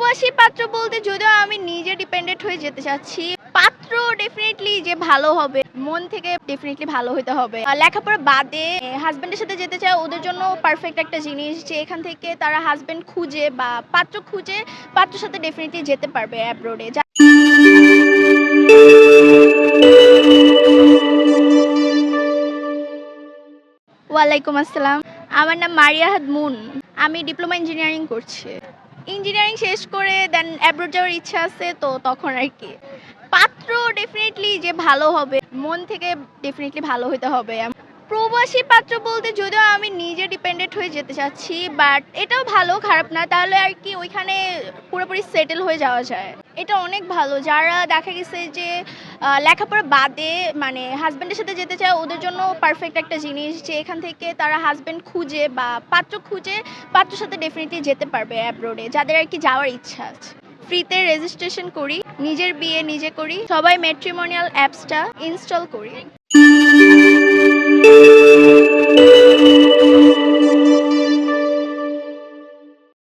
প্রবাসী পাত্র বলতে যদিও আমি নিজে ডিপেন্ডেন্ট হয়ে যেতে চাচ্ছি, পাত্র ডেফিনেটলি যে ভালো হবে, মন থেকে ডেফিনেটলি ভালো হতে হবে। লেখাপড়া বাদে হাজবেন্ডের সাথে যেতে চায়, ওদের জন্য পারফেক্ট একটা জিনিস যে এখান থেকে তারা হাজবেন্ড খুঁজে বা পাত্র খুঁজে পাত্রের সাথে ডেফিনেটলি যেতে পারবে অ্যাব্রোডে। ওয়ালাইকুম আসসালাম। আমার নাম মারিয়া হাদ মুন। আমি ডিপ্লোমা ইঞ্জিনিয়ারিং করছি। ইঞ্জিনিয়ারিং শেষ করে দেন অ্যাব্রোড যাওয়ার ইচ্ছা আছে, তো তখন আর কি। পাত্র ডেফিনেটলি যে ভালো হবে, মন থেকে ডেফিনেটলি ভালো হতে হবে। প্রবাসী পাত্র বলতে যদিও আমি নিজে ডিপেন্ডেন্ট হয়ে যেতে চাচ্ছি, বাট এটাও ভালো, খারাপ না। তাহলে আর কি ওইখানে পুরোপুরি সেটেল হয়ে যাওয়া যায়। এটা অনেক ভালো। যারা দেখা গেছে যে লেখাপড়া বাদে হাসব্যান্ডের সাথে যেতে চায়, ওদের জন্য পারফেক্ট একটা জিনিস যে এখান থেকে তারা হাসব্যান্ড খুঁজে বা পাত্র খুঁজে পাত্রের সাথে ডেফিনেটলি যেতে পারবে অ্যাব্রোডে, যাদের আর কি যাওয়ার ইচ্ছা আছে। ফ্রিতে রেজিস্ট্রেশন করি, নিজের বিয়ে নিজে করি, সবাই ম্যাট্রিমোনিয়াল অ্যাপসটা ইনস্টল করি।